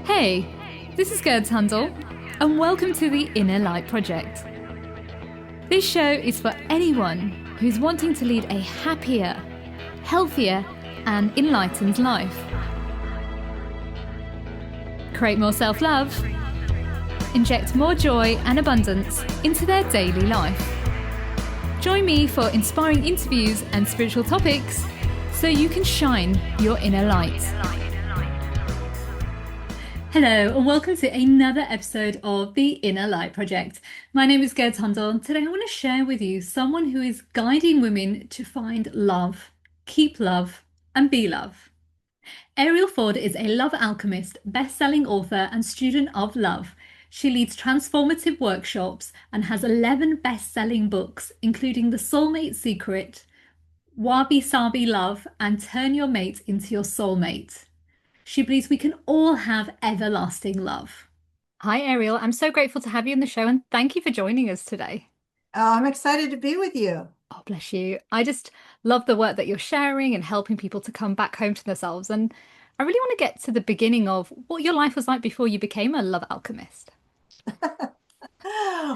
Hey, this is Gurds Hundal, and welcome to the Inner Light Project. This show is for anyone who's wanting to lead a happier, healthier, and enlightened life. Create more self-love, inject more joy and abundance into their daily life. Join me for inspiring interviews and spiritual topics so you can shine your inner light. Hello and welcome to another episode of the Inner Light Project. My name is Gurds Hundal and today I want to share with you someone who is guiding women to find love, keep love and be love. Arielle Ford is a love alchemist, best-selling author and student of love. She leads transformative workshops and has 11 best-selling books, including The Soulmate Secret, Wabi Love and Turn Your Mate into Your Soulmate. She believes we can all have everlasting love. Hi, Arielle. I'm so grateful to have you on the show and thank you for joining us today. Oh, I'm excited to be with you. Oh, bless you. I just love the work that you're sharing and helping people to come back home to themselves. And I really want to get to the beginning of what your life was like before you became a love alchemist.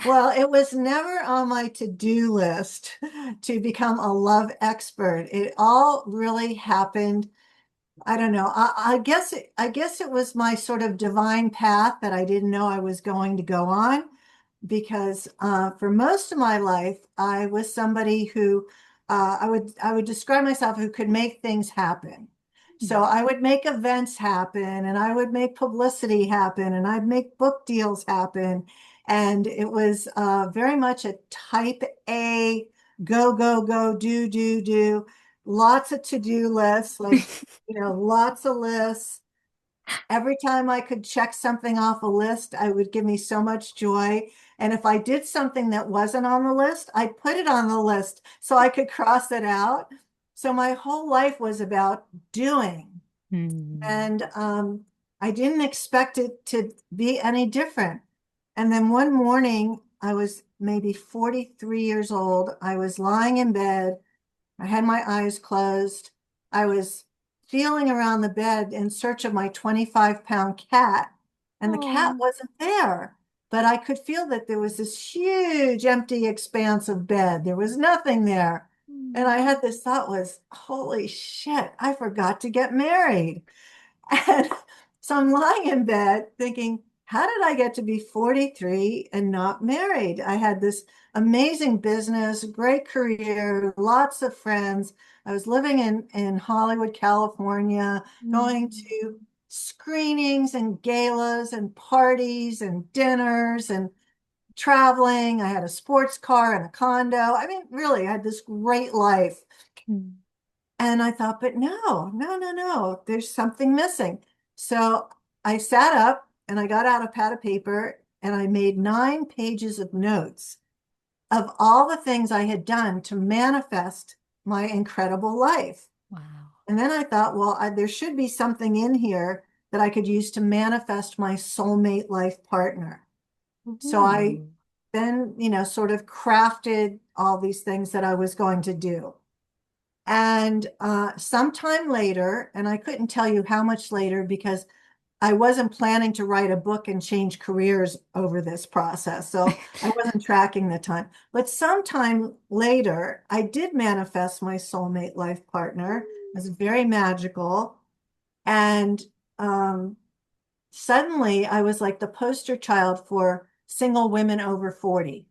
Well, it was never on my to-do list to become a love expert. It all really happened. I don't know. I guess it was my sort of divine path that I didn't know I was going to go on because for most of my life, I was somebody who I would describe myself who could make things happen. So I would make events happen and I would make publicity happen and I'd make book deals happen. And it was very much a type A, go, go, go, do, lots of to-do lists, like, lots of lists. Every time I could check something off a list, it would give me so much joy. And if I did something that wasn't on the list, I'd put it on the list so I could cross it out. So my whole life was about doing. And I didn't expect it to be any different. And then one morning, I was maybe 43 years old. I was lying in bed. I had my eyes closed. I was feeling around the bed in search of my 25-pound cat, and the cat Oh. wasn't there. But I could feel that there was this huge empty expanse of bed. There was nothing there. And I had this thought was, holy shit, I forgot to get married. And so I'm lying in bed thinking, how did I get to be 43 and not married? I had this amazing business, great career, lots of friends. I was living in Hollywood, California, going to screenings and galas and parties and dinners and traveling. I had a sports car and a condo. I mean, really, I had this great life. And I thought, but no, there's something missing. So I sat up and I got out a pad of paper and I made 9 pages of notes of all the things I had done to manifest my incredible life. Wow. And then I thought, well, there should be something in here that I could use to manifest my soulmate life partner. So I then, sort of crafted all these things that I was going to do. And sometime later, and I couldn't tell you how much later because I wasn't planning to write a book and change careers over this process. So I wasn't tracking the time. But sometime later, I did manifest my soulmate life partner. It was very magical. And suddenly I was like the poster child for single women over 40.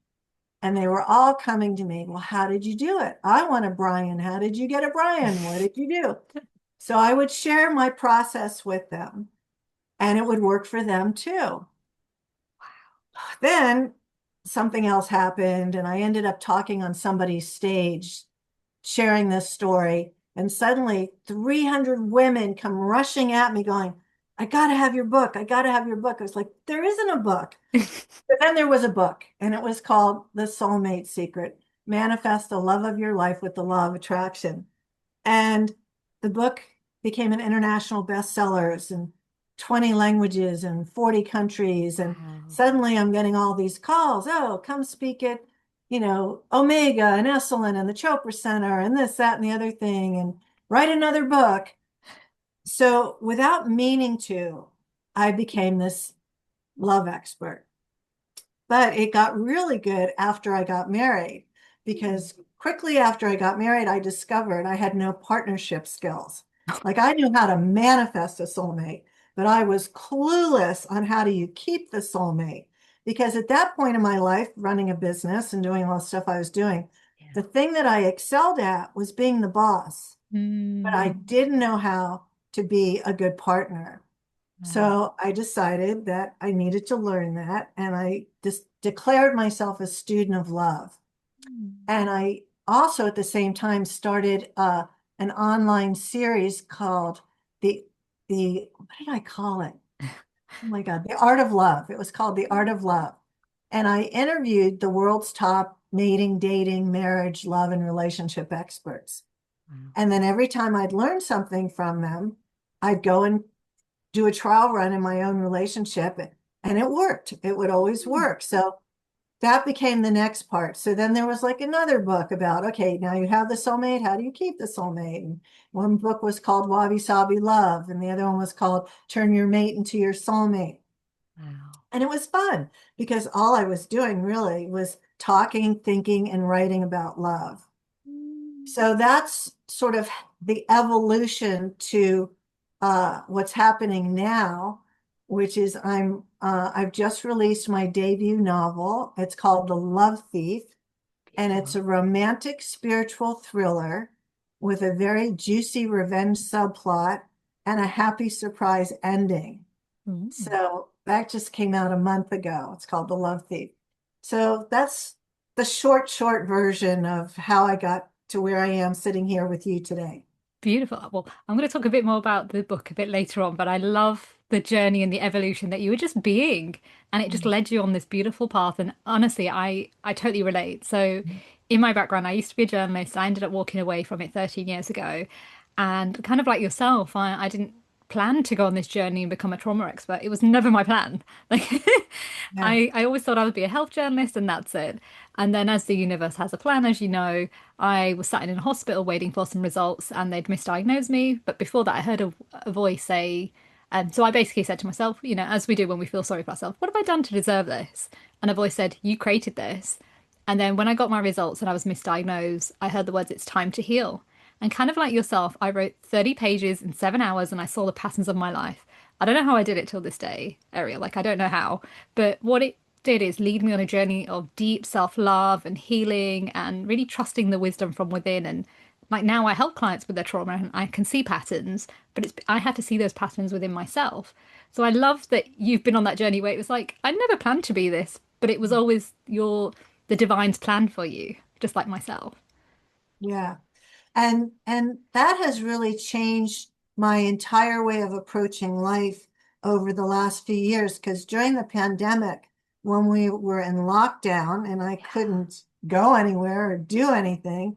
And they were all coming to me. Well, how did you do it? I want a Brian. How did you get a Brian? What did you do? So I would share my process with them and it would work for them too. Then something else happened and I ended up talking on somebody's stage, sharing this story. And suddenly 300 women come rushing at me going, I got to have your book. I got to have your book. I was like, there isn't a book. But then there was a book and it was called The Soulmate Secret, Manifest the Love of Your Life with the Law of Attraction. And the book became an international bestseller in 20 languages and 40 countries. And suddenly I'm getting all these calls. Oh, come speak at, Omega and Esalen and the Chopra Center and this, that, and the other thing, and write another book. So without meaning to, I became this love expert. But it got really good after I got married because quickly after I got married, I discovered I had no partnership skills. Like I knew how to manifest a soulmate, but I was clueless on how do you keep the soulmate. Because at that point in my life, running a business and doing all the stuff I was doing, Yeah. the thing that I excelled at was being the boss, but I Mm. didn't know how to be a good partner. Wow. So I decided that I needed to learn that, and I just declared myself a student of love. Mm. And I also, at the same time, started an online series called the what did I call it? Oh my God, The Art of Love. It was called The Art of Love. And I interviewed the world's top mating, dating, marriage, love, and relationship experts. Wow. And then every time I'd learn something from them, I'd go and do a trial run in my own relationship, and it worked. It would always Mm. work. So that became the next part. So then there was like another book about, okay, now you have the soulmate. How do you keep the soulmate? And one book was called Wabi Sabi Love, and the other one was called Turn Your Mate into Your Soulmate. Wow. And it was fun because all I was doing really was talking, thinking, and writing about love. Mm. So that's sort of the evolution to what's happening now, which is I've just released my debut novel. It's called The Love Thief, and it's Beautiful. a romantic spiritual thriller with a very juicy revenge subplot and a happy surprise ending. Mm. So that just came out a month ago. It's called The Love Thief. So that's the short version of how I got to where I am sitting here with you today. Beautiful. Well, I'm going to talk a bit more about the book a bit later on, but I love the journey and the evolution that you were just being, and it just Mm. led you on this beautiful path. And honestly, I totally relate. So, in my background, I used to be a journalist. I ended up walking away from it 13 years ago, and kind of like yourself, I didn't plan to go on this journey and become a trauma expert. It was never my plan. Like, Yeah. I always thought I would be a health journalist, and that's it. And then, as the universe has a plan, as you know, I was sat in a hospital waiting for some results and they'd misdiagnosed me. But before that, I heard a voice say, so I basically said to myself, as we do when we feel sorry for ourselves, what have I done to deserve this? And a voice said, you created this. And then when I got my results and I was misdiagnosed, I heard the words, it's time to heal. And kind of like yourself, I wrote 30 pages in 7 hours and I saw the patterns of my life. I don't know how I did it till this day, Ariel. Like, I don't know how. But what it did is lead me on a journey of deep self-love and healing and really trusting the wisdom from within. And like now I help clients with their trauma and I can see patterns, but I had to see those patterns within myself. So I love that you've been on that journey where it was like, I never planned to be this, but it was always the divine's plan for you, just like myself. Yeah. And that has really changed my entire way of approaching life over the last few years. Because during the pandemic, when we were in lockdown and I couldn't go anywhere or do anything,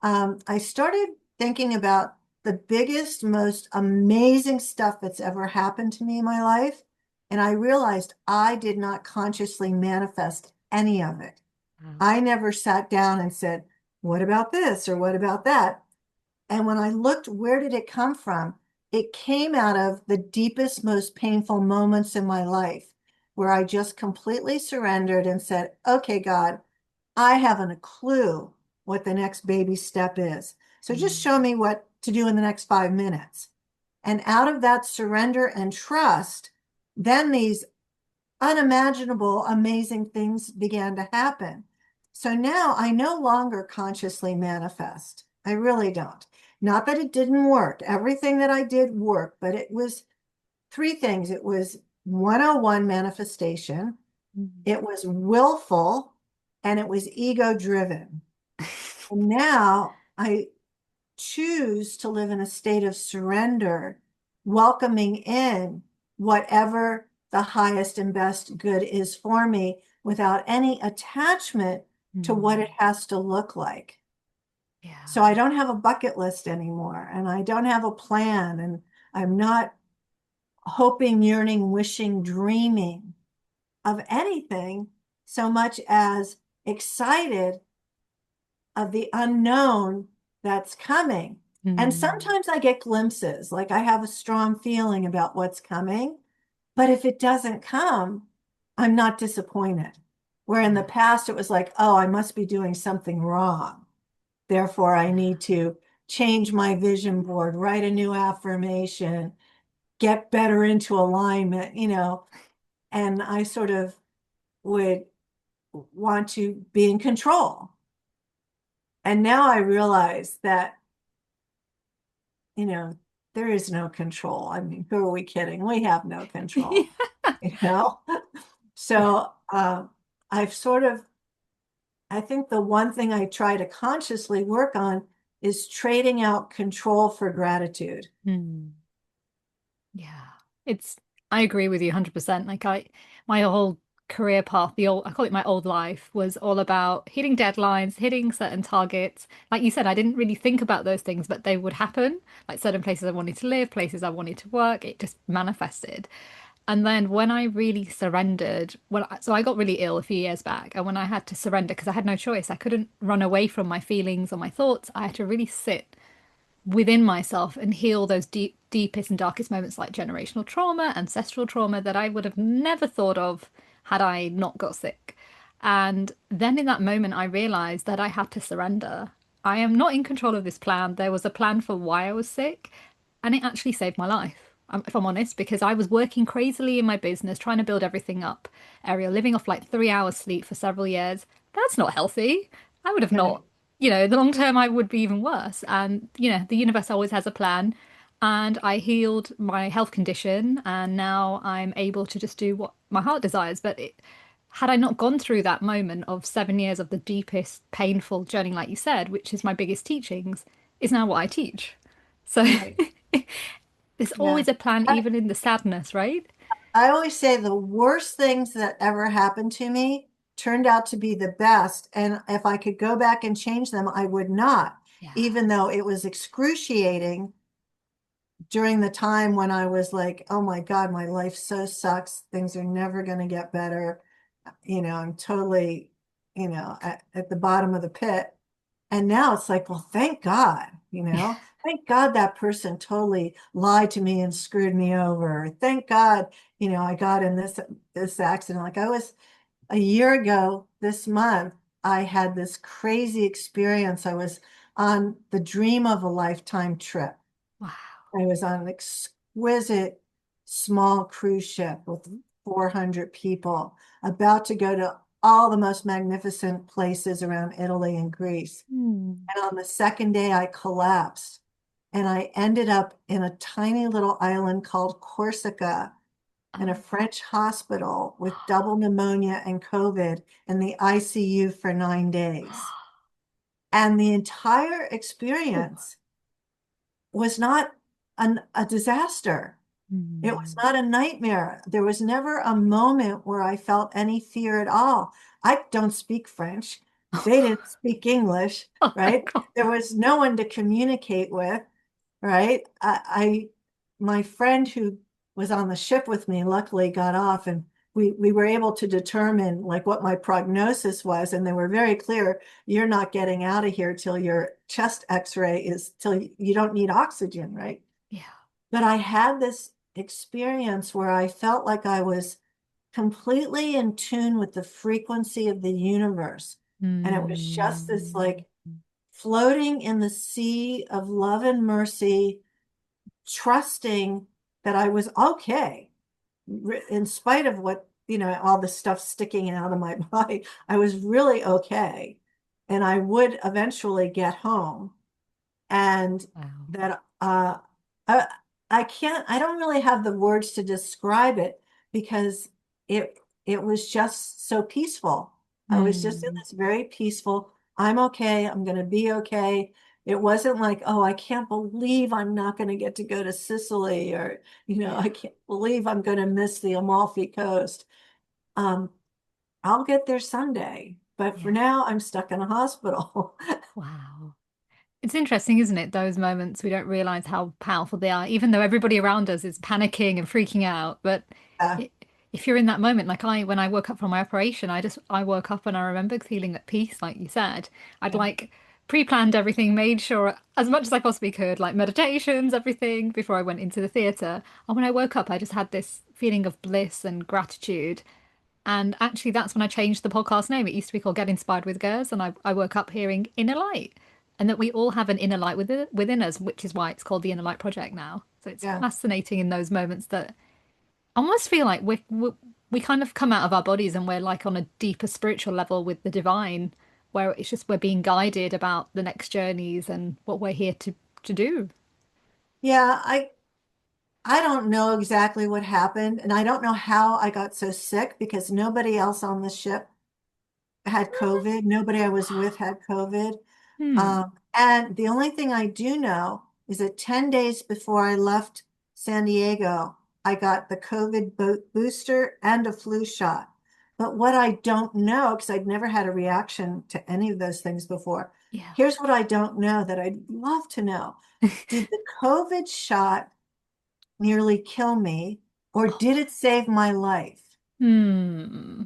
I started thinking about the biggest, most amazing stuff that's ever happened to me in my life. And I realized I did not consciously manifest any of it. Wow. I never sat down and said, what about this or what about that? And when I looked, where did it come from? It came out of the deepest, most painful moments in my life where I just completely surrendered and said, okay, God, I haven't a clue what the next baby step is. So just Mm. show me what to do in the next 5 minutes. And out of that surrender and trust, then these unimaginable, amazing things began to happen. So now I no longer consciously manifest. I really don't. Not that it didn't work. Everything that I did worked, but it was three things. It was 101 manifestation, Mm. it was willful, and it was ego driven. And now I choose to live in a state of surrender, welcoming in whatever the highest and best good is for me without any attachment to what it Mm. has to look like. So Yeah. I don't have a bucket list anymore, and I don't have a plan, and I'm not hoping, yearning, wishing, dreaming of anything so much as excited of the unknown that's coming. And Mm. sometimes I get glimpses, like I have a strong feeling about what's coming, But if it doesn't come, I'm not disappointed. Where in the Yeah. past it was like, oh, I must be doing something wrong. Therefore, I need to change my vision board, write a new affirmation, get better into alignment, and I sort of would want to be in control. And now I realize that, you know, there is no control. I mean, who are we kidding? We have no control, you know? So I've sort of, I think the one thing I try to consciously work on is trading out control for gratitude. Hmm. Yeah. It's I agree with you 100%. Like my whole career path, I call it my old life, was all about hitting deadlines, hitting certain targets. Like you said, I didn't really think about those things, but they would happen. Like certain places I wanted to live, places I wanted to work, it just manifested. And then when I really surrendered, so I got really ill a few years back, and when I had to surrender because I had no choice, I couldn't run away from my feelings or my thoughts. I had to really sit within myself and heal those deepest and darkest moments like generational trauma, ancestral trauma that I would have never thought of had I not got sick. And then in that moment, I realized that I had to surrender. I am not in control of this plan. There was a plan for why I was sick, and it actually saved my life. If I'm honest, because I was working crazily in my business, trying to build everything up, Ariel, living off like 3 hours sleep for several years. That's not healthy. I would have not, Right. the long term, I would be even worse. And, the universe always has a plan. And I healed my health condition, and now I'm able to just do what my heart desires. But had I not gone through that moment of 7 years of the deepest, painful journey, like you said, which is my biggest teachings, is now what I teach. So Right. there's Yeah. always a plan, I, even in the sadness, right? I always say the worst things that ever happened to me turned out to be the best. And if I could go back and change them, I would not, Yeah. even though it was excruciating during the time when I was like, oh my God, my life so sucks. Things are never going to get better. I'm totally, at the bottom of the pit. And now it's like, well, thank God, thank God that person totally lied to me and screwed me over. Thank God, I got in this accident. Like I was a year ago this month, I had this crazy experience. I was on the dream of a lifetime trip. Wow. I was on an exquisite small cruise ship with 400 people, about to go to all the most magnificent places around Italy and Greece. Hmm. And on the second day, I collapsed and I ended up in a tiny little island called Corsica in a Oh. French hospital with double pneumonia and COVID in the ICU for 9 days. And the entire Oh. experience was not a disaster. It was Hmm. not a nightmare. There was never a moment where I felt any fear at all. I don't speak French. They didn't speak English, Oh my right? God. There was no one to communicate with, right? My friend who was on the ship with me luckily got off and we were able to determine like what my prognosis was. And they were very clear, you're not getting out of here till your chest x-ray is till you don't need oxygen, right? Yeah. But I had this experience where I felt like I was completely in tune with the frequency of the universe. And it was just this Hmm. like floating in the sea of love and mercy, trusting that I was okay in spite of what, all the stuff sticking out of my body. I was really okay. And I would eventually get home and Wow. that I, I don't really have the words to describe it because it was just so peaceful. I was just in Hmm. this very peaceful, I'm okay, I'm going to be okay. It wasn't like, oh, I can't believe I'm not going to get to go to Sicily or, Yeah. I can't believe I'm going to miss the Amalfi Coast. Um, I'll get there someday, but for Yeah. now I'm stuck in a hospital. Wow. It's interesting, isn't it? Those moments we don't realize how powerful they are, even though everybody around us is panicking and freaking out. But Yeah, it, if you're in that moment, like when I woke up from my operation, I woke up and I remember feeling at peace, like you said. I'd yeah, like pre-planned everything, made sure as much as I possibly could, like meditations, everything before I went into the theatre. And when I woke up, I just had this feeling of bliss and gratitude. And actually, that's when I changed the podcast name. It used to be called Get Inspired with Gurds, and I woke up hearing inner light, and that we all have an inner light within us, which is why it's called the Inner Light Project now. So it's Yeah. fascinating in those moments that I almost feel like we kind of come out of our bodies and we're like on a deeper spiritual level with the divine, where it's just we're being guided about the next journeys and what we're here to do. Yeah, I don't know exactly what happened, and I don't know how I got so sick because nobody else on the ship had COVID. Nobody I was with had COVID. Hmm. And the only thing I do know is that 10 days before I left San Diego, I got the COVID booster and a flu shot. But what I don't know, because I'd never had a reaction to any of those things before, Yeah. here's what I don't know that I'd love to know. Did the COVID shot nearly kill me, or Oh. did it save my life? Hmm.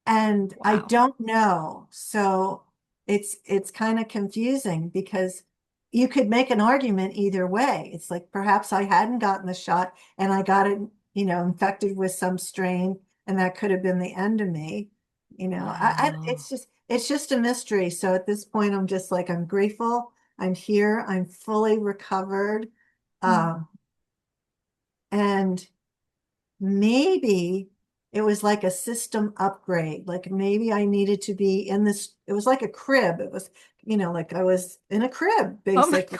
And I Wow. don't know. So it's kind of confusing because you could make an argument either way. It's like perhaps I hadn't gotten the shot and I got it, infected with some strain, and that could have been the end of me. Wow. It's just a mystery. So at this point, I'm just like, I'm grateful. I'm here. I'm fully recovered. Hmm. Um, and maybe it was like a system upgrade. Like maybe I needed to be in this, it was like a crib. It was, like I was in a crib, Oh my basically.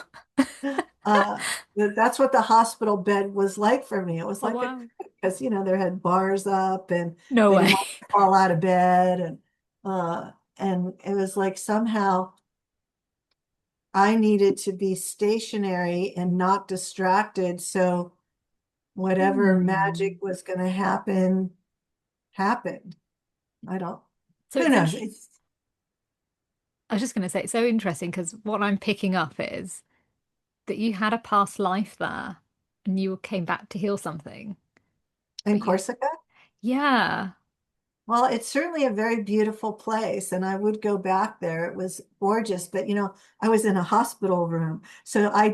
God. Uh, that's what the hospital bed was like for me. It was Oh like a wow. crib because, there had bars up and No they didn't way. want to fall out of bed. And it was like somehow I needed to be stationary and not distracted. So whatever magic Hmm. was going to happen happened. I don't, So who it's knows? interesting. I was just going to say it's so interesting because what I'm picking up is that you had a past life there and you came back to heal something, In but you, Corsica. yeah. Well, it's certainly a very beautiful place, and I would go back there. It was gorgeous, but I was in a hospital room, so I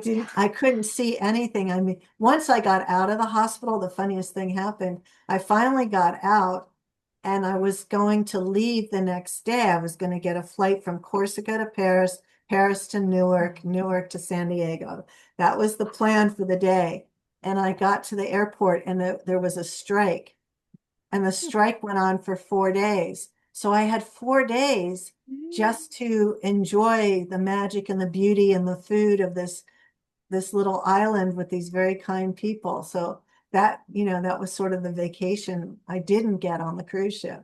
couldn't see anything. I mean, once I got out of the hospital, the funniest thing happened. I finally got out, and I was going to leave the next day. I was going to get a flight from Corsica to Paris, Paris to Newark, Newark to San Diego. That was the plan for the day. And I got to the airport, and there was a strike. And the strike went on for 4 days. So I had 4 days just to enjoy the magic and the beauty and the food of this little island with these very kind people. So that was sort of the vacation I didn't get on the cruise ship.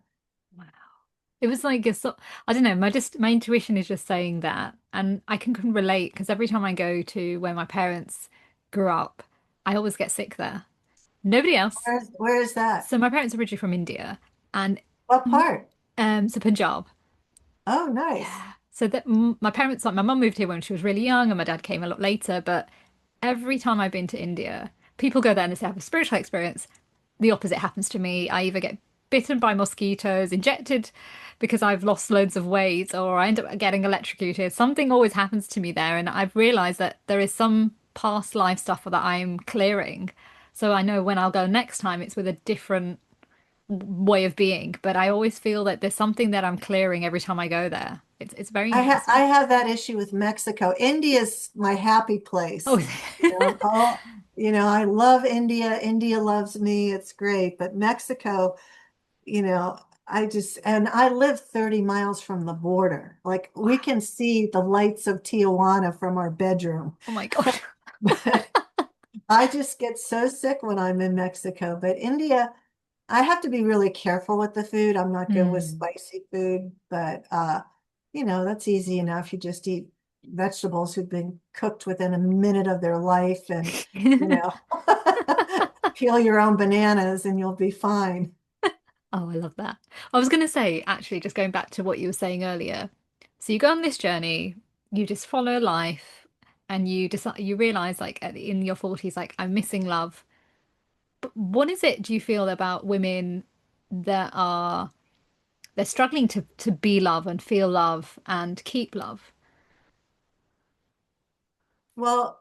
Wow. It was like I don't know, my intuition is just saying that. And I can relate because every time I go to where my parents grew up, I always get sick there. Nobody else. Where is that? So my parents are originally from India and What part? so Punjab. Oh, nice. Yeah. So that my parents, like my mum moved here when she was really young and my dad came a lot later, but every time I've been to India, people go there and they say have a spiritual experience. The opposite happens to me. I either get bitten by mosquitoes, injected because I've lost loads of weight, or I end up getting electrocuted. Something always happens to me there, and I've realized that there is some past life stuff that I'm clearing. So I know when I'll go next time, it's with a different way of being, but I always feel that there's something that I'm clearing every time I go there. It's very I interesting. have that issue with Mexico. India's my happy Oh, place. Oh, I love India. India loves me. It's great. But Mexico, you know, and I live 30 miles from the border. Like we wow. can see the lights of Tijuana from our bedroom. Oh my God. But I just get so sick when I'm in Mexico. But India, I have to be really careful with the food. I'm not good with Hmm. spicy food, but that's easy enough. You just eat vegetables who've been cooked within a minute of their life and, you know, peel your own bananas and you'll be fine. Oh, I love that. I was going to say, actually, just going back to what you were saying earlier. So you go on this journey, you just follow life, and you decide, you realize, like, in your 40s, like, I'm missing love. But what is it do you feel about women that they're struggling to be love and feel love and keep love? Well,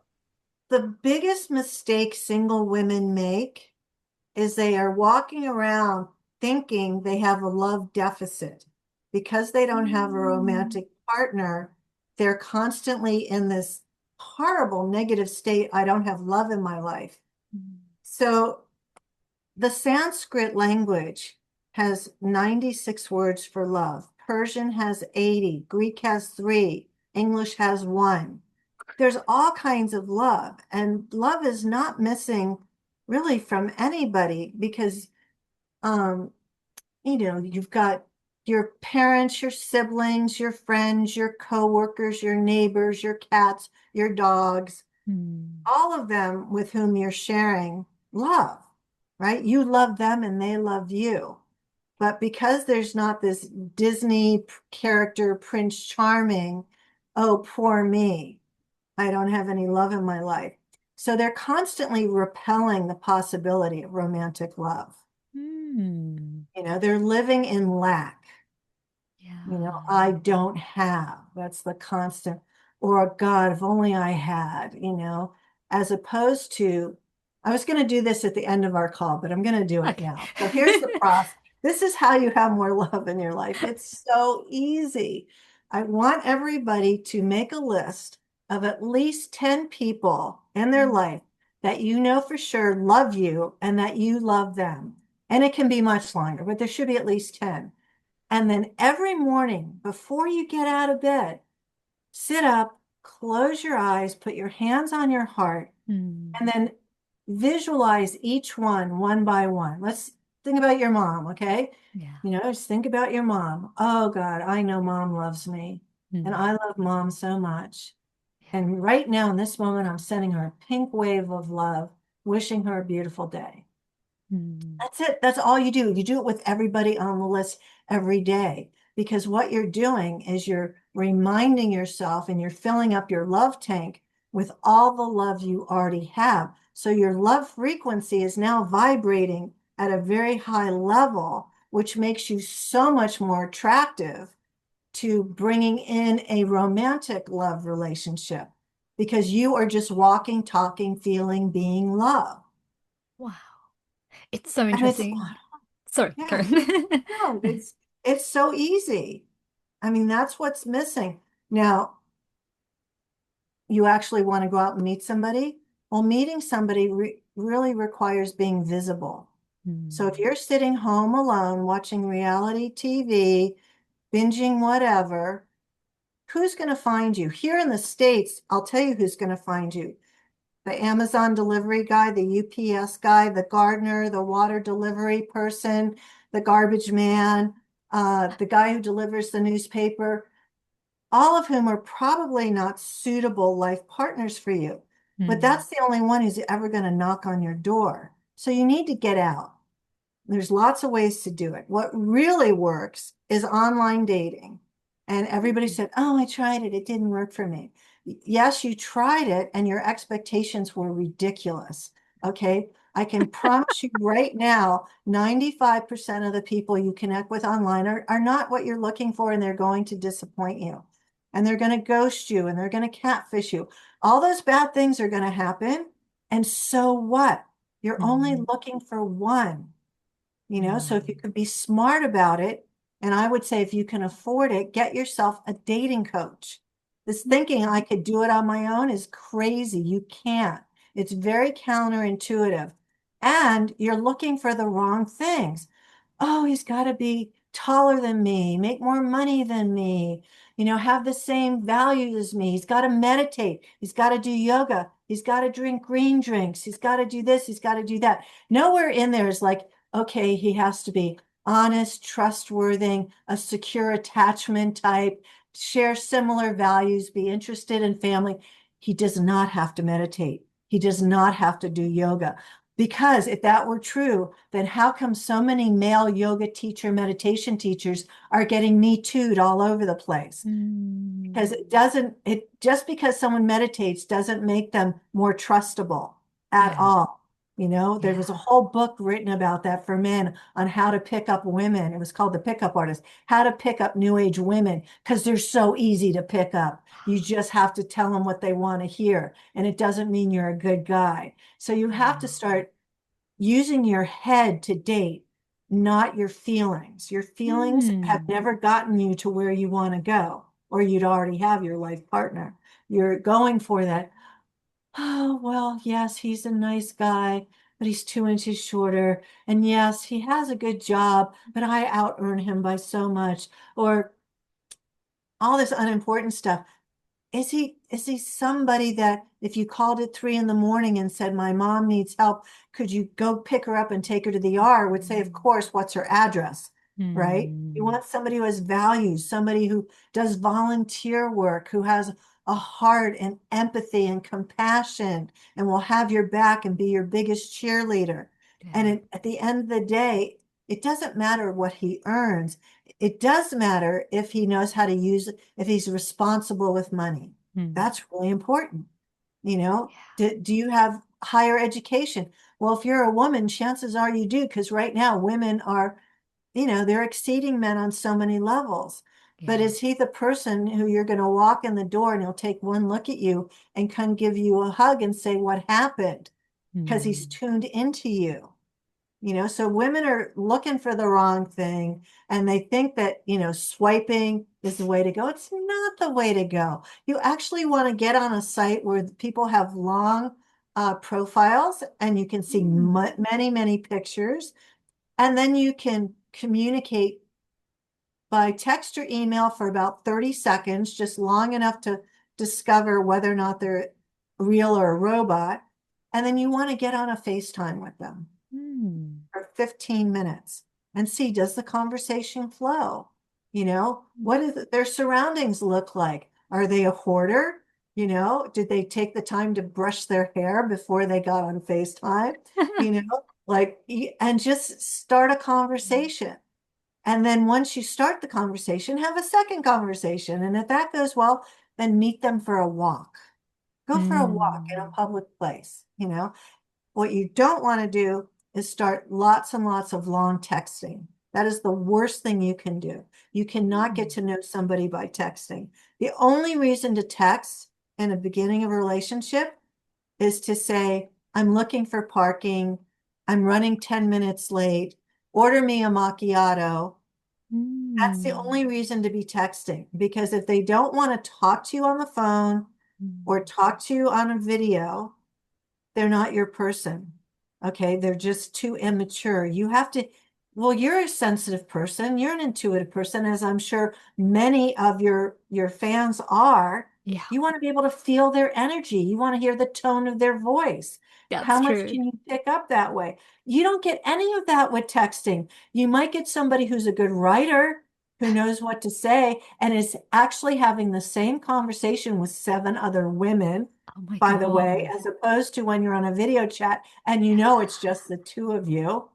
the biggest mistake single women make is they are walking around thinking they have a love deficit. Because they don't have a Mm. romantic partner, they're constantly in this horrible negative state. I don't have love in my life. So the Sanskrit language has 96 words for love. Persian has 80, Greek has 3, English has 1. There's all kinds of love, and love is not missing really from anybody because um, you've got your parents, your siblings, your friends, your coworkers, your neighbors, your cats, your dogs, Mm. all of them with whom you're sharing love, right? You love them and they love you. But because there's not this Disney character, Prince Charming, oh, poor me, I don't have any love in my life. So they're constantly repelling the possibility of romantic love. Mm. They're living in lack. Yeah. I don't have. That's the constant. Or, God, if only I had, as opposed to, I was going to do this at the end of our call, but I'm going to do it Okay. now. So here's the process. This is how you have more love in your life. It's so easy. I want everybody to make a list of at least 10 people in their life that you know for sure love you and that you love them. And it can be much longer, but there should be at least 10. And then every morning before you get out of bed, sit up, close your eyes, put your hands on your heart, Mm. and then visualize each one by one. Let's think about your mom, okay? Yeah. Just think about your mom. Oh God, I know mom loves me. And Mm. I love mom so much. Yeah. And right now in this moment, I'm sending her a pink wave of love, wishing her a beautiful day. Mm. That's it. That's all you do. You do it with everybody on the list every day because what you're doing is you're reminding yourself and you're filling up your love tank with all the love you already have. So your love frequency is now vibrating at a very high level, which makes you so much more attractive to bringing in a romantic love relationship because you are just walking, talking, feeling, being love. Wow. It's so And it's interesting. Sorry, Yeah, Karen. no, it's so easy. I mean, that's what's missing. Now, you actually want to go out and meet somebody? Well, meeting somebody really requires being visible. So if Mm. you're sitting home alone watching reality TV, binging whatever, who's going to find you? Here in the States, I'll tell you who's going to find you. The Amazon delivery guy, the UPS guy, the gardener, the water delivery person, the garbage man, the guy who delivers the newspaper, all of whom are probably not suitable life partners for you. But Mm. that's the only one who's ever going to knock on your door. So you need to get out. There's lots of ways to do it. What really works is online dating. And everybody said, oh, I tried it. It didn't work for me. Yes, you tried it and your expectations were ridiculous. Okay. I can promise you right now, 95% of the people you connect with online are not what you're looking for, and they're going to disappoint you. And they're going to ghost you and they're going to catfish you. All those bad things are going to happen. And so what? You're only Mm. looking for one. So if you Mm. could be smart about it, and I would say if you can afford it, get yourself a dating coach. This thinking I could do it on my own is crazy. You can't. It's very counterintuitive. And you're looking for the wrong things. Oh, he's got to be taller than me, make more money than me, have the same values as me. He's got to meditate. He's got to do yoga. He's got to drink green drinks. He's got to do this. He's got to do that. Nowhere in there is like, okay, he has to be honest, trustworthy, a secure attachment type, share similar values, be interested in family. He does not have to meditate. He does not have to do yoga. Because if that were true, then how come so many male yoga teacher, meditation teachers are getting Me Too'd all over the place? Because Mm. it just because someone meditates doesn't make them more trustable at Yeah. all. There Yeah. was a whole book written about that for men on how to pick up women. It was called The Pickup Artist, how to pick up new age women because they're so easy to pick up. You just have to tell them what they want to hear. And it doesn't mean you're a good guy. So you have to Wow. start using your head to date, not your feelings. Your feelings have Hmm. never gotten you to where you want to go, or you'd already have your life partner. You're going for that. Oh, well, yes, he's a nice guy, but he's 2 inches shorter. And yes, he has a good job, but I out earn him by so much. Or all this unimportant stuff. Is he somebody that if you called at 3 in the morning and said, my mom needs help, could you go pick her up and take her to the ER? Would say, of course, what's her address? Right? You Hmm. want somebody who has values, somebody who does volunteer work, who has a heart and empathy and compassion and will have your back and be your biggest cheerleader. And Yeah. at the end of the day, it doesn't matter what he earns. It does matter if he knows how to use it, if he's responsible with money. Hmm. That's really important. Do you have higher education? Well, if you're a woman, chances are you do, because right now women are, they're exceeding men on so many levels. But Yeah. is he the person who you're going to walk in the door and he'll take one look at you and come give you a hug and say what happened? Because he's Hmm. tuned into you. So women are looking for the wrong thing and they think that, swiping is the way to go. It's not the way to go. You actually want to get on a site where people have long profiles and you can see Hmm. many, many pictures. And then you can communicate by text or email for about 30 seconds, just long enough to discover whether or not they're real or a robot. And then you want to get on a FaceTime with them Hmm. for 15 minutes and see, does the conversation flow? What does their surroundings look like? Are they a hoarder? Did they take the time to brush their hair before they got on FaceTime? Like, and just start a conversation. And then once you start the conversation, have a second conversation. And if that goes well, then meet them for a walk. Go for a walk in a Hmm. public place. What you don't want to do is start lots and lots of long texting. That is the worst thing you can do. You cannot get Hmm. to know somebody by texting. The only reason to text in the beginning of a relationship is to say, I'm looking for parking. I'm running 10 minutes late. Order me a macchiato. That's the Hmm. only reason to be texting, because if they don't want to talk to you on the phone or Hmm. talk to you on a video, they're not your person. Okay. They're just too immature. You have to, well, you're a sensitive person. You're an intuitive person, as I'm sure many of your fans are. Yeah. You want to be able to feel their energy. You want to hear the tone of their voice. How That's much true. can you pick up that way? You don't get any of that with texting. You might get somebody who's a good writer, who knows what to say, and is actually having the same conversation with 7 other women, Oh my by the way, God. as opposed to when you're on a video chat and Yeah. it's just the two of you.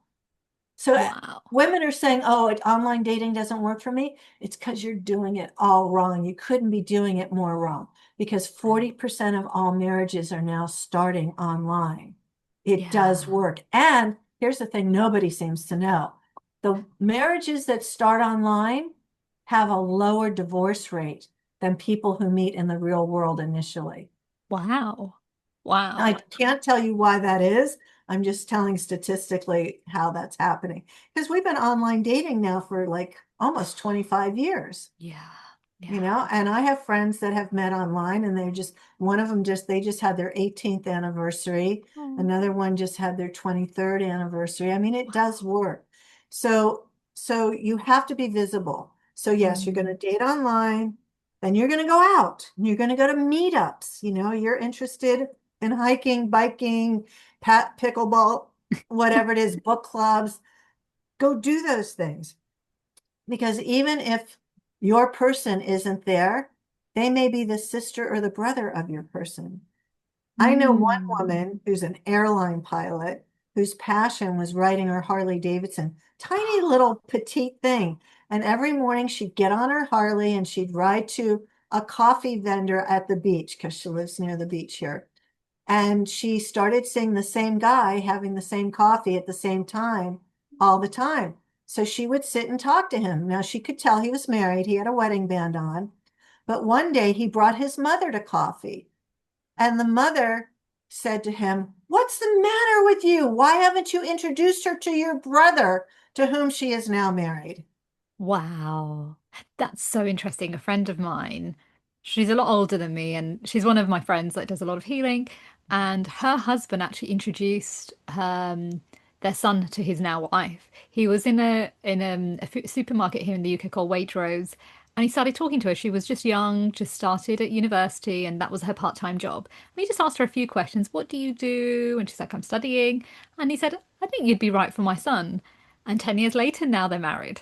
So Wow. women are saying, oh, online dating doesn't work for me. It's because you're doing it all wrong. You couldn't be doing it more wrong, because Right. 40% of all marriages are now starting online. It does Yeah. work. And here's the thing nobody seems to know. The marriages that start online have a lower divorce rate than people who meet in the real world initially. Wow. I Wow. can't tell you why that is. I'm just telling statistically how that's happening. Because we've been online dating now for like almost 25 years, Yeah. Yeah. and I have friends that have met online and one of them they just had their 18th anniversary. Oh, Another one just had their 23rd anniversary. I mean, it does wow. work. So, so you have to be visible. So yes, you're going to Mm. date online, then you're going to go out and you're going to go to meetups. You're interested in hiking, biking, pickleball, whatever it is, book clubs. Go do those things, because even if your person isn't there, they may be the sister or the brother of your person. I know one Mm. woman who's an airline pilot whose passion was riding her Harley Davidson, tiny little petite thing. And every morning she'd get on her Harley and she'd ride to a coffee vendor at the beach, because she lives near the beach here. And she started seeing the same guy having the same coffee at the same time all the time. So she would sit and talk to him. Now she could tell he was married, he had a wedding band on. But one day he brought his mother to coffee, and the mother said to him, "What's the matter with you? Why haven't you introduced her to your brother, to whom she is now married?" Wow. That's so interesting. A friend of mine, she's a lot older than me, and she's one of my friends that does a lot of healing. And her husband actually introduced their son to his now wife. He was in a supermarket here in the UK called Waitrose, and he started talking to her. She was just young, just started at university, and that was her part-time job. And he just asked her a few questions. What do you do? And she's like, I'm studying. And he said, I think you'd be right for my son. And 10 years later, now they're married.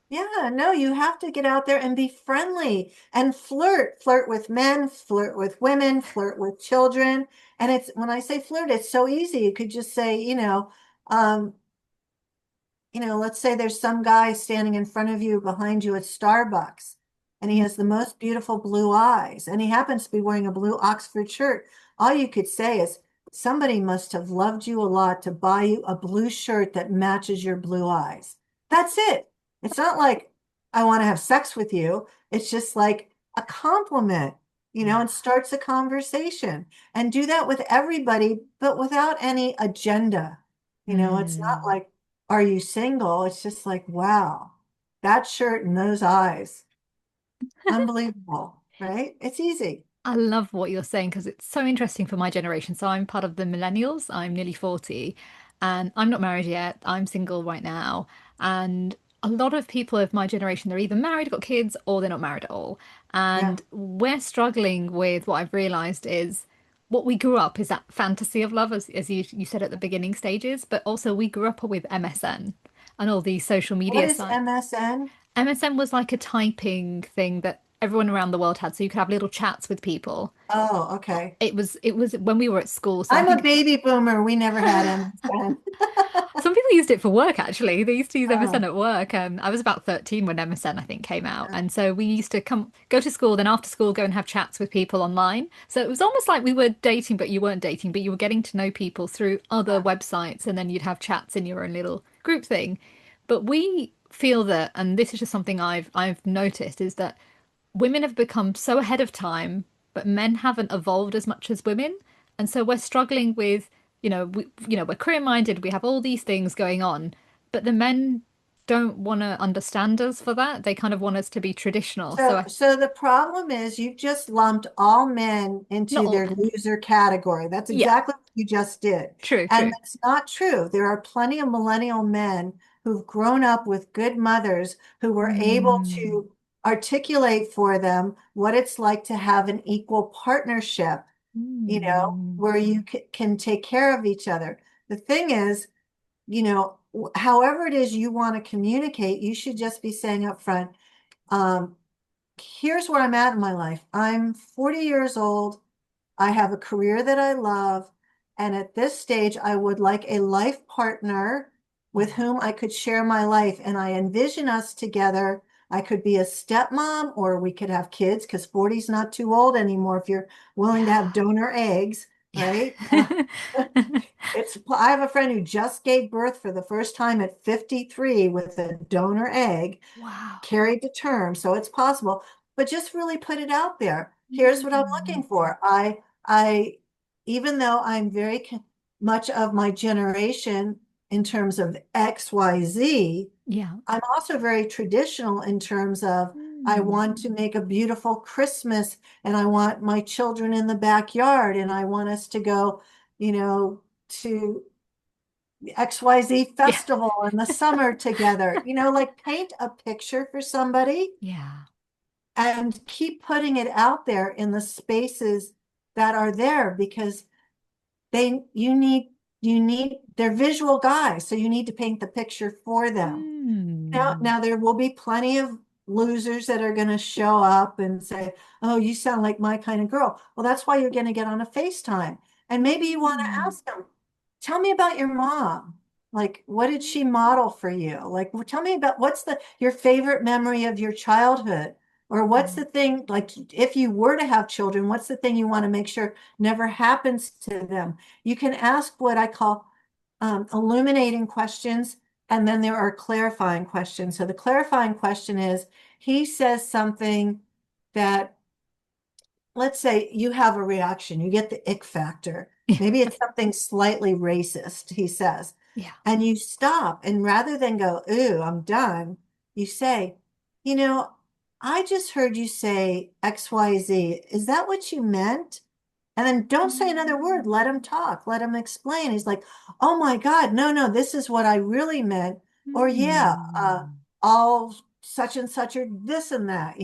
Yeah, no, you have to get out there and be friendly and flirt. Flirt with men, flirt with women, flirt with children. And it's when I say flirt, it's so easy. You could just say, um, let's say there's some guy standing in front of you behind you at Starbucks, and he has the most beautiful blue eyes, and he happens to be wearing a blue Oxford shirt. All you could say is, somebody must have loved you a lot to buy you a blue shirt that matches your blue eyes. That's it. It's not like I want to have sex with you. It's just like a compliment, Yeah. and starts a conversation. And do that with everybody, but without any agenda. It's not Mm. like, are you single? It's just like, wow, that shirt and those eyes, unbelievable, right? It's easy. I love what you're saying because it's so interesting for my generation. So I'm part of the millennials. I'm nearly 40 and I'm not married yet. I'm single right now. And a lot of people of my generation, they're either married, got kids, or they're not married at all. Yeah. And we're struggling with what I've realized is what we grew up is that fantasy of love, as you said at the beginning stages, but also we grew up with MSN and all these social What media is sites. MSN? MSN was like a typing thing that everyone around the world had, so you could have little chats with people. Oh, okay. It was when we were at school, so I I'm a think baby boomer. We never had MSN. some people used it for work actually. They used to use MSN Oh, at work. I was about 13 when MSN I think came out. And so we used to come go to school, then after school go and have chats with people online. So it was almost like we were dating, but you weren't dating, but you were getting to know people through other yeah. websites and then you'd have chats in your own little group thing. But we feel that, and this is just something I've noticed, is that women have become so ahead of time, but men haven't evolved as much as women. And so we're struggling with, we're career minded, we have all these things going on, but the men don't want to understand us for that. They kind of want us to be traditional. So So the problem is you've just lumped all men not into all, their loser category. That's yeah, exactly what you just did. true, And true. that's not true. There are plenty of millennial men who've grown up with good mothers who were able Mm, to articulate for them what it's like to have an equal partnership, mm, where you can take care of each other. The thing is, however it is you want to communicate, you should just be saying up front, um, here's where I'm at in my life. I'm 40 years old. I have a career that I love. And at this stage, I would like a life partner with yeah. whom I could share my life. And I envision us together. I could be a stepmom, or we could have kids, because 40 is not too old anymore if you're willing to have Yeah. donor eggs, right? Yeah. I have a friend who just gave birth for the first time at 53 with a donor egg, Wow. carried to term, so it's possible. But just really put it out there. Here's what I'm Mm, looking for. Even though I'm very much of my generation in terms of XYZ, yeah. I'm also very traditional in terms of I Mm, want to make a beautiful Christmas, and I want my children in the backyard, and I want us to go, to the XYZ yeah. festival in the summer together. Like paint a picture for somebody Yeah. and keep putting it out there in the spaces that are there, because they you need they're visual guys, so you need to paint the picture for them. Mm. Now there will be plenty of losers that are going to show up and say, "Oh, you sound like my kind of girl." Well, that's why you're going to get on a FaceTime. And maybe you want to Mm. ask them, "Tell me about your mom. Like, what did she model for you? Like, tell me about what's your favorite memory of your childhood? Or what's Mm. the thing, like if you were to have children, what's the thing you want to make sure never happens to them? You can ask what I call illuminating questions, and then there are clarifying questions. So the clarifying question is, he says something that, let's say you have a reaction, you get the ick factor. Yeah. Maybe it's something slightly racist, he says, Yeah. and you stop. And rather than go, ooh, I'm done, you say, you know, I just heard you say XYZ. Is that what you meant? And then don't say another word. Let him talk. Let him explain. He's like, oh my God, no, no, this is what I really meant. Or yeah, Mm. all such and such or this and that,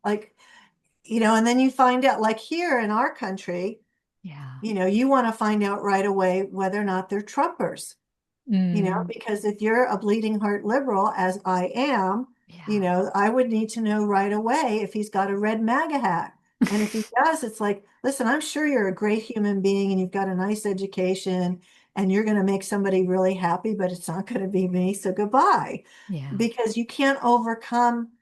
like, and then you find out, like here in our country, Yeah. you want to find out right away whether or not they're Trumpers, Mm. because if you're a bleeding heart liberal, as I am, Yeah. I would need to know right away if he's got a red MAGA hat. And if he does, it's like, listen, I'm sure you're a great human being and you've got a nice education and you're going to make somebody really happy, but it's not going to be me. So goodbye. Yeah. Because you can't overcome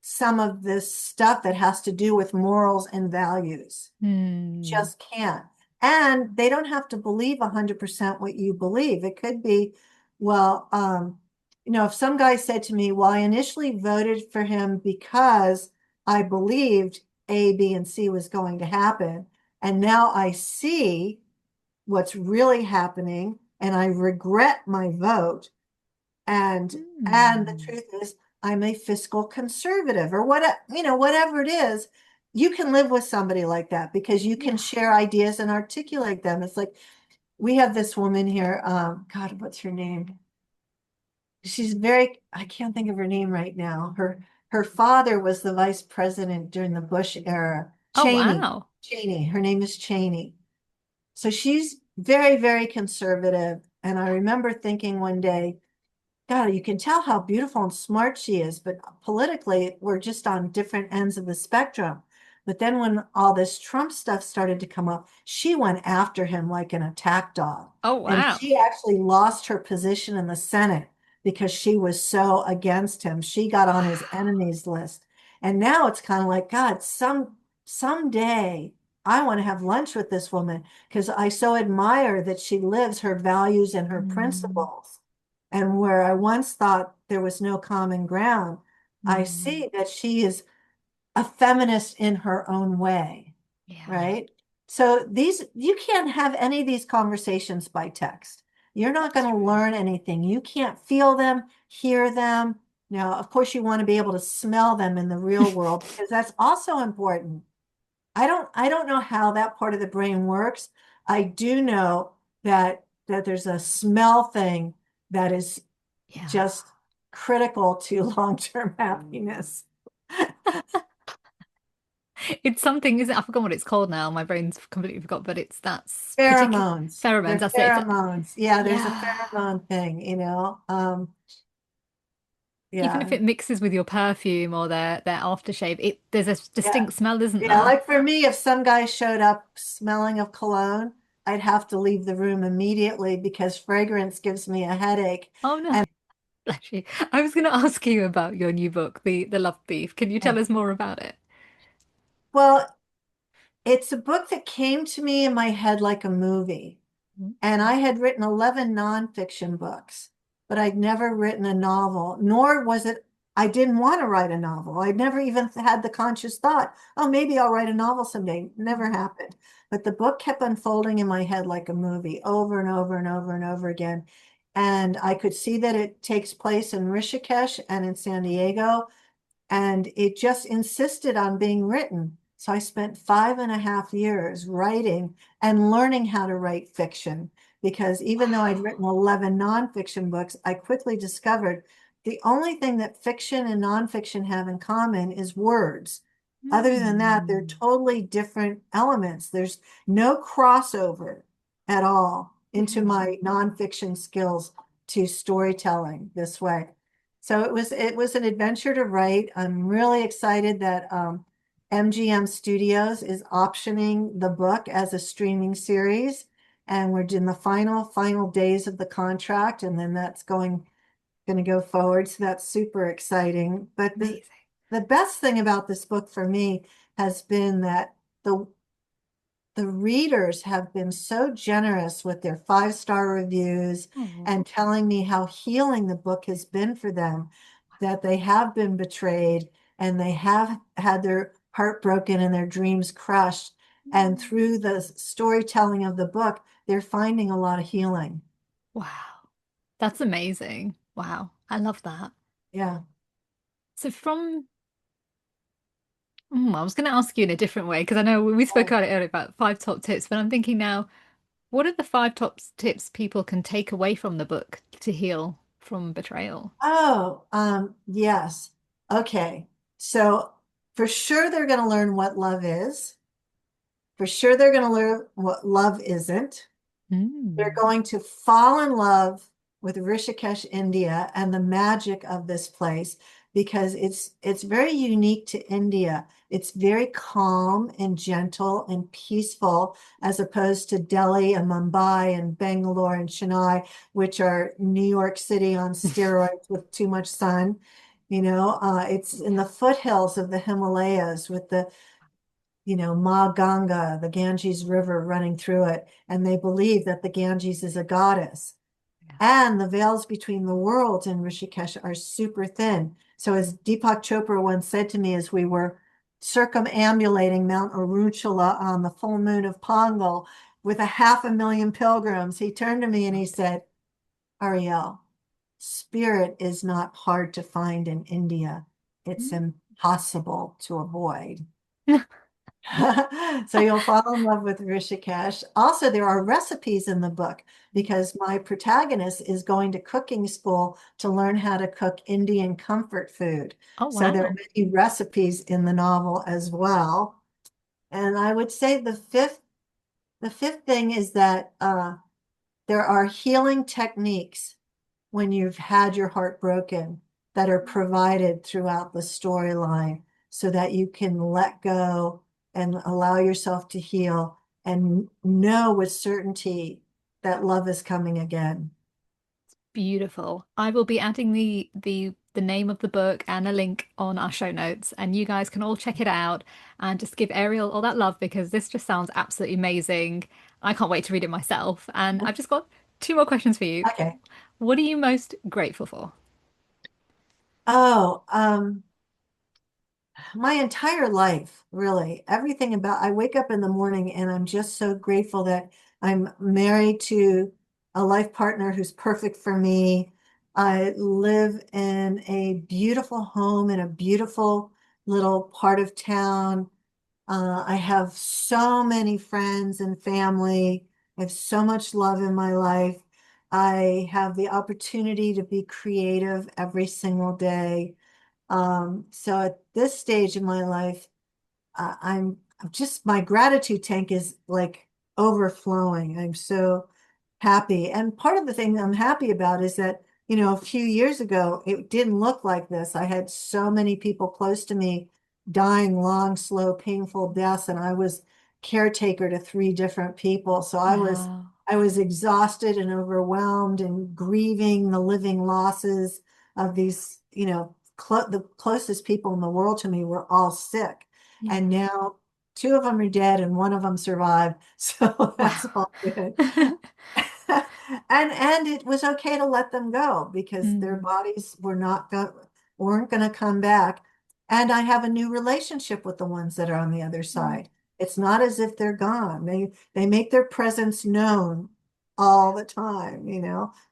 some of this stuff that has to do with morals and values. Mm. Just can't. And they don't have to believe 100% what you believe. It could be, well, if some guy said to me, well, I initially voted for him because I believed A, B, and C was going to happen. And now I see what's really happening and I regret my vote. And the Mm. truth is, I'm a fiscal conservative or what, whatever it is, you can live with somebody like that because you can Yeah. share ideas and articulate them. It's like we have this woman here, God, what's her name? I can't think of her name right now. Her father was the vice president during the Bush era. Oh, Cheney, wow. Cheney, her name is Cheney. So she's very, very conservative. And I remember thinking one day, God, you can tell how beautiful and smart she is, but politically, we're just on different ends of the spectrum. But then when all this Trump stuff started to come up, she went after him like an attack dog. Oh, And wow. she actually lost her position in the Senate because she was so against him. She got on his Wow. enemies list. And now it's kind of like, God, someday I want to have lunch with this woman because I so admire that she lives her values and her Mm. principles. And where I once thought there was no common ground, I Mm. see that she is a feminist in her own way, Yeah. right? So you can't have any of these conversations by text. You're not going That's to true. learn anything. You can't feel them, hear them. Now, of course, you want to be able to smell them in the real world because that's also important. I don't know how that part of the brain works. I do know that there's a smell thing that is Yeah. just critical to long-term happiness. It's something, is it? I forgot what it's called now. My brain's completely forgot, but it's that's particular Pheromones. pheromones. They're That's it. pheromones. Yeah, there's a Yeah. pheromone thing. Even if Yeah. it mixes with your perfume or their aftershave, there's a Yeah. distinct smell, isn't Yeah, there? like for me, if some guy showed up smelling of cologne, I'd have to leave the room immediately because fragrance gives me a headache. Oh no, And bless you. I was going to ask you about your new book, the Love Beef. Can you yeah. tell us more about it? Well, it's a book that came to me in my head like a movie. Mm. And I had written 11 nonfiction books, but I'd never written a novel, nor was it, I didn't want to write a novel. I'd never even had the conscious thought, oh, maybe I'll write a novel someday. Never happened. But the book kept unfolding in my head like a movie over and over and over and over again. And I could see that it takes place in Rishikesh and in San Diego and it just insisted on being written. So I spent 5.5 years writing and learning how to write fiction because even though I'd Wow. written 11 nonfiction books, I quickly discovered the only thing that fiction and nonfiction have in common is words. Other than that, they're Mm. totally different elements. There's no crossover at all into Yeah. my nonfiction skills to storytelling this way. So it was an adventure to write. I'm really excited that MGM Studios is optioning the book as a streaming series, and we're in the final days of the contract, and then that's going to go forward. So that's super exciting. But the Amazing. the best thing about this book for me has been that the the readers have been so generous with their 5-star reviews Oh, and telling me how healing the book has been for them, that they have been betrayed and they have had their heart broken and their dreams crushed. And through the storytelling of the book, they're finding a lot of healing. wow. That's amazing. Wow. I love that. Yeah. So I was going to ask you in a different way because I know we spoke about it earlier about five top tips, but I'm thinking now, what are the five top tips people can take away from the book to heal from betrayal? Oh, yes. Okay. So for sure they're going to learn what love is. For sure they're going to learn what love isn't. They're Mm. going to fall in love with Rishikesh, India, and the magic of this place because it's very unique to India. It's very calm and gentle and peaceful as opposed to Delhi and Mumbai and Bangalore and Chennai, which are New York City on steroids with too much sun. It's in the foothills of the Himalayas with the Ma Ganga, the Ganges River running through it, and they believe that the Ganges is a goddess. Yeah. And the veils between the worlds in Rishikesh are super thin. So, as Deepak Chopra once said to me as we were circumambulating Mount Arunachala on the full moon of Pongal with 500,000 pilgrims, he turned to me and he said, Arielle, spirit is not hard to find in India. It's impossible to avoid. So you'll fall in love with Rishikesh. Also, there are recipes in the book because my protagonist is going to cooking school to learn how to cook Indian comfort food. Oh, So there are wow. many recipes in the novel as well. And I would say the fifth thing is that there are healing techniques when you've had your heart broken that are provided throughout the storyline so that you can let go and allow yourself to heal and know with certainty that love is coming again. Beautiful. I will be adding the name of the book and a link on our show notes, and you guys can all check it out and just give Ariel all that love because this just sounds absolutely amazing. I can't wait to read it myself. And I've just got two more questions for you. Okay. What are you most grateful for? Oh, my entire life, really, everything about, I wake up in the morning and I'm just so grateful that I'm married to a life partner who's perfect for me. I live in a beautiful home in a beautiful little part of town. I have so many friends and family. I have so much love in my life. I have the opportunity to be creative every single day. So at this stage in my life, I'm just my gratitude tank is like overflowing. I'm so happy. And part of the thing I'm happy about is that, a few years ago, it didn't look like this. I had so many people close to me dying long, slow, painful deaths, and I was caretaker to 3 different people. So I was Wow. I was exhausted and overwhelmed and grieving the living losses of these, the closest people in the world to me were all sick. Yeah. And now 2 of them are dead and one of them survived. So Wow. that's all good. And it was okay to let them go because their Mm, bodies weren't going to come back. And I have a new relationship with the ones that are on the other mm. side. It's not as if they're gone. They make their presence known all the time.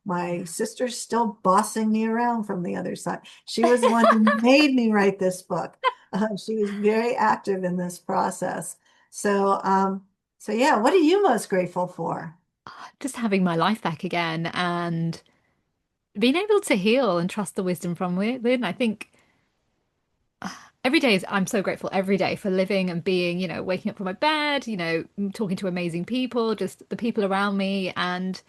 My sister's still bossing me around from the other side. She was the one who made me write this book. She was very active in this process. So yeah, what are you most grateful for? Just having my life back again and being able to heal and trust the wisdom from within. I think every day I'm so grateful every day for living and being, waking up from my bed, talking to amazing people, just the people around me. And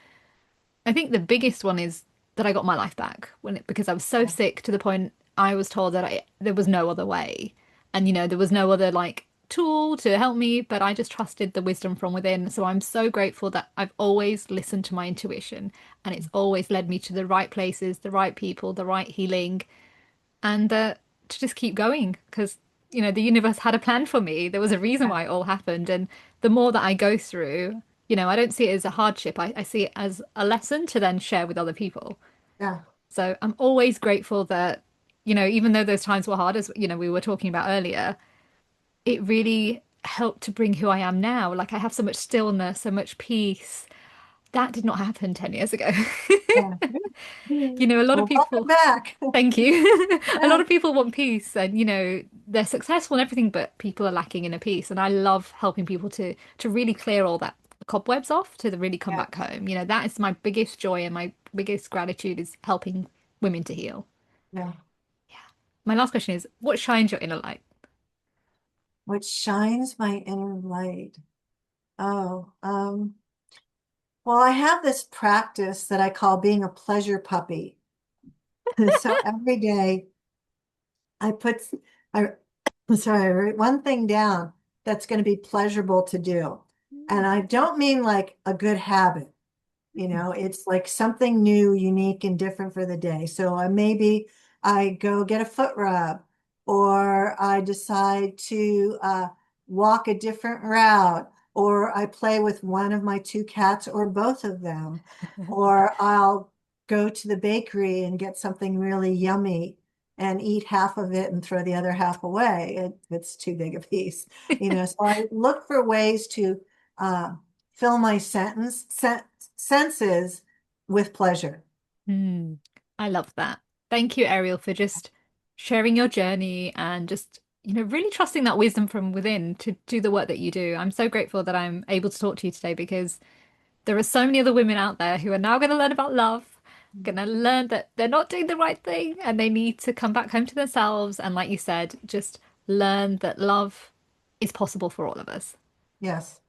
I think the biggest one is that I got my life back because I was so sick to the point I was told that there was no other way. And, there was no other like tool to help me, but I just trusted the wisdom from within. So I'm so grateful that I've always listened to my intuition and it's always led me to the right places, the right people, the right healing and to just keep going because, the universe had a plan for me. There was a reason Yeah. why it all happened. And the more that I go through, I don't see it as a hardship. I see it as a lesson to then share with other people. Yeah. So I'm always grateful that, even though those times were hard, as, we were talking about earlier, it really helped to bring who I am now. Like I have so much stillness, so much peace. That did not happen 10 years ago. Yeah. A lot of Well, welcome people, back. thank you. A lot Yeah. of people want peace and, they're successful and everything, but people are lacking in a peace. And I love helping people to really clear all that cobwebs off to really come Yeah. back home. That is my biggest joy and my biggest gratitude is helping women to heal. Yeah. My last question is, what shines your inner light? What shines my inner light? Oh, well, I have this practice that I call being a pleasure puppy. So every day I put, I, sorry, I write one thing down that's going to be pleasurable to do. And I don't mean like a good habit. It's like something new, unique, and different for the day. So maybe I go get a foot rub, or I decide to walk a different route, or I play with one of my two cats or both of them, or I'll go to the bakery and get something really yummy and eat half of it and throw the other half away if it's too big a piece. So I look for ways to uh, fill my senses with pleasure. Hmm. I love that. Thank you, Ariel, for just sharing your journey and just, really trusting that wisdom from within to do the work that you do. I'm so grateful that I'm able to talk to you today because there are so many other women out there who are now going to learn about love, going to learn that they're not doing the right thing and they need to come back home to themselves. And like you said, just learn that love is possible for all of us. Yes.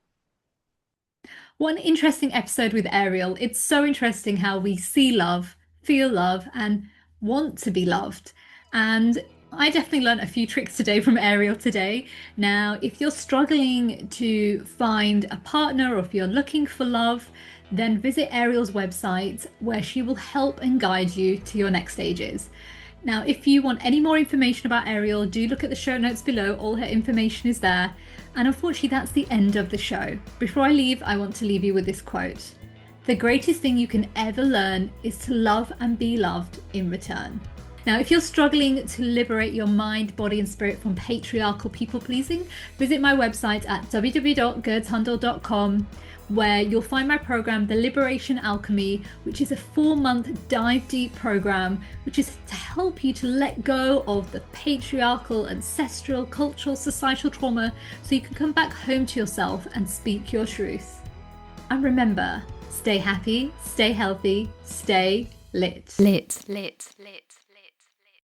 What an interesting episode with Ariel. It's so interesting how we see love, feel love, and want to be loved. And I definitely learned a few tricks today from Ariel today. Now, if you're struggling to find a partner or if you're looking for love, then visit Ariel's website where she will help and guide you to your next stages. Now, if you want any more information about Ariel, do look at the show notes below. All her information is there. And unfortunately, that's the end of the show. Before I leave, I want to leave you with this quote. The greatest thing you can ever learn is to love and be loved in return. Now, if you're struggling to liberate your mind, body, and spirit from patriarchal people pleasing, visit my website at www.gurdshundal.com, where you'll find my program, The Liberation Alchemy, which is a 4-month dive deep program, which is to help you to let go of the patriarchal, ancestral, cultural, societal trauma so you can come back home to yourself and speak your truth. And remember, stay happy, stay healthy, stay lit. Lit.